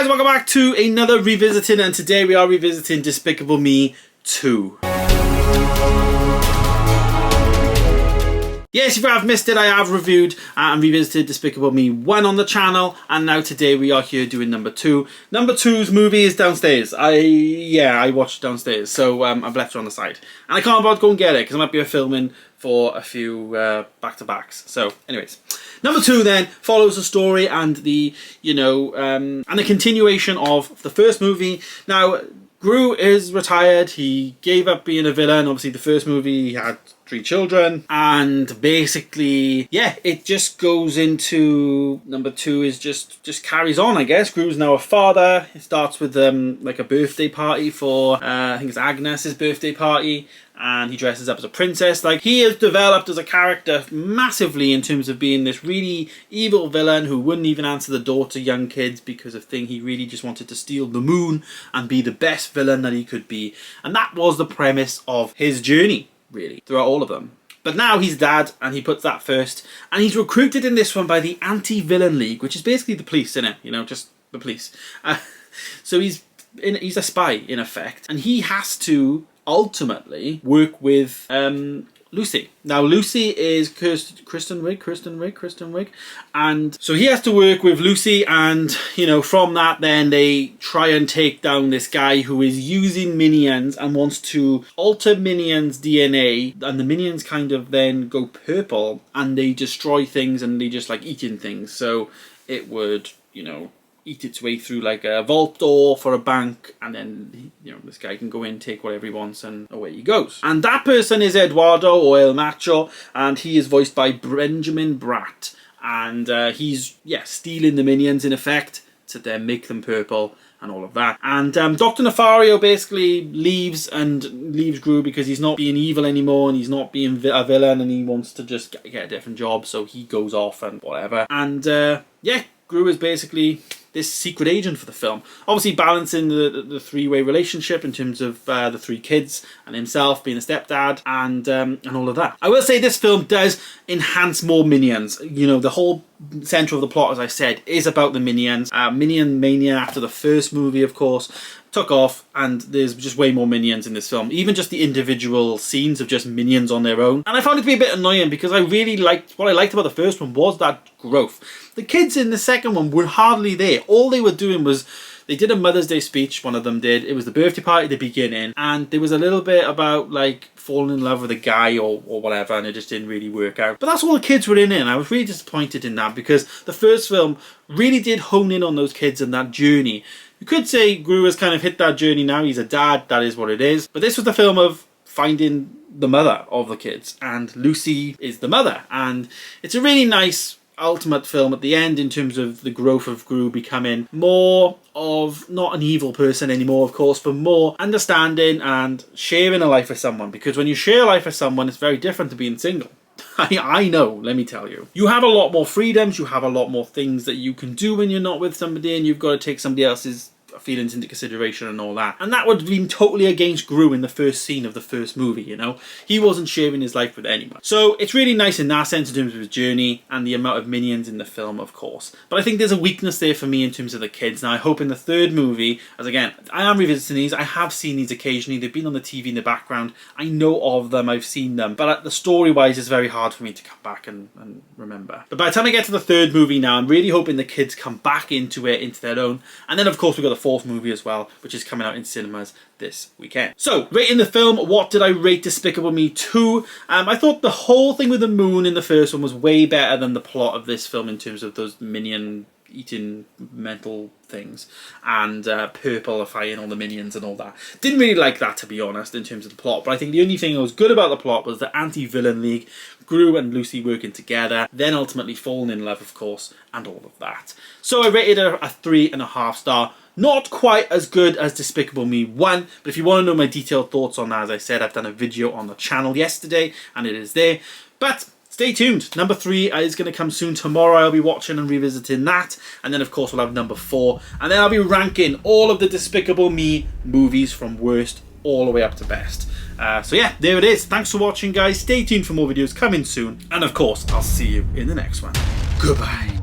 guys, welcome back to another revisiting, and today we are revisiting Despicable Me 2. Yes, if you have missed it, I have reviewed and revisited Despicable Me 1 on the channel, and now today we are here doing number 2. Number 2's movie is downstairs. I watched it downstairs, so I've left it on the side. And I can't bother to go and get it, because I might be filming for a few back-to-backs. So, anyways. Number 2 then follows the story and the, and the continuation of the first movie. Now, Gru is retired. He gave up being a villain. Obviously, the first movie he had 3 children, and basically, yeah, it just goes into number 2 is just carries on, I guess. Gru's now a father. It starts with like a birthday party for I think it's Agnes's birthday party, and he dresses up as a princess. Like, he has developed as a character massively in terms of being this really evil villain who wouldn't even answer the door to young kids because of thing. He really just wanted to steal the moon and be the best villain that he could be, and that was the premise of his journey, really, throughout all of them. But now he's dad, and he puts that first, and he's recruited in this one by the Anti-Villain League, which is basically the police, isn't it? Just the police. So he's a spy, in effect, and he has to ultimately work with Lucy. Now, Lucy is Kristen Wiig, and so he has to work with Lucy, and from that then they try and take down this guy who is using minions and wants to alter minions' DNA, and the minions kind of then go purple and they destroy things and they just like eating things. So it would, eat its way through like a vault door for a bank, and then this guy can go in, take whatever he wants, and away he goes. And that person is Eduardo, or El Macho, and he is voiced by Benjamin Bratt, and he's stealing the minions in effect to then make them purple and all of that. And Dr. Nefario basically leaves Gru because he's not being evil anymore, and he's not being a villain, and he wants to just get a different job, so he goes off and whatever. And Gru is basically this secret agent for the film, obviously balancing the three-way relationship in terms of the 3 kids and himself being a stepdad and all of that. I will say this film does enhance more minions. The whole centre of the plot, as I said, is about the minions. Minion Mania after the first movie, of course, took off, and there's just way more minions in this film. Even just the individual scenes of just minions on their own. And I found it to be a bit annoying because I really liked, what I liked about the first one was that growth. The kids in the second one were hardly there. All they were doing was, they did a Mother's Day speech, one of them did. It was the birthday party at the beginning, and there was a little bit about like falling in love with a guy or whatever, and it just didn't really work out. But that's all the kids were in it, and I was really disappointed in that because the first film really did hone in on those kids and that journey. You could say Gru has kind of hit that journey now. He's a dad, that is what it is. But this was the film of finding the mother of the kids, and Lucy is the mother. And it's a really nice ultimate film at the end in terms of the growth of Gru becoming more of, not an evil person anymore, of course, but more understanding and sharing a life with someone. Because when you share a life with someone, it's very different to being single. I know, let me tell you. You have a lot more freedoms, you have a lot more things that you can do when you're not with somebody, and you've got to take somebody else's feelings into consideration and all that. And that would have been totally against Gru in the first scene of the first movie, He wasn't sharing his life with anyone. So it's really nice in that sense in terms of his journey and the amount of minions in the film, of course. But I think there's a weakness there for me in terms of the kids. Now, I hope in the third movie, as again, I am revisiting these, I have seen these occasionally, they've been on the TV in the background, I know of them, I've seen them, but the story-wise, it's very hard for me to come back and remember. But by the time I get to the third movie now, I'm really hoping the kids come back into it, into their own. And then, of course, we've got the 4th movie as well, which is coming out in cinemas this weekend. So, rating the film, what did I rate Despicable Me 2? I thought the whole thing with the moon in the first one was way better than the plot of this film in terms of those minion eating mental things and purplifying all the minions and all that. Didn't really like that, to be honest, in terms of the plot, but I think the only thing that was good about the plot was the Anti-Villain League, Gru and Lucy working together, then ultimately falling in love, of course, and all of that. So I rated it a 3.5 star. Not quite as good as Despicable Me 1, but if you want to know my detailed thoughts on that, as I said, I've done a video on the channel yesterday, and it is there. But stay tuned. Number 3 is going to come soon. Tomorrow I'll be watching and revisiting that. And then, of course, we'll have number 4. And then I'll be ranking all of the Despicable Me movies from worst all the way up to best. So yeah, there it is. Thanks for watching, guys. Stay tuned for more videos coming soon. And, of course, I'll see you in the next one. Goodbye.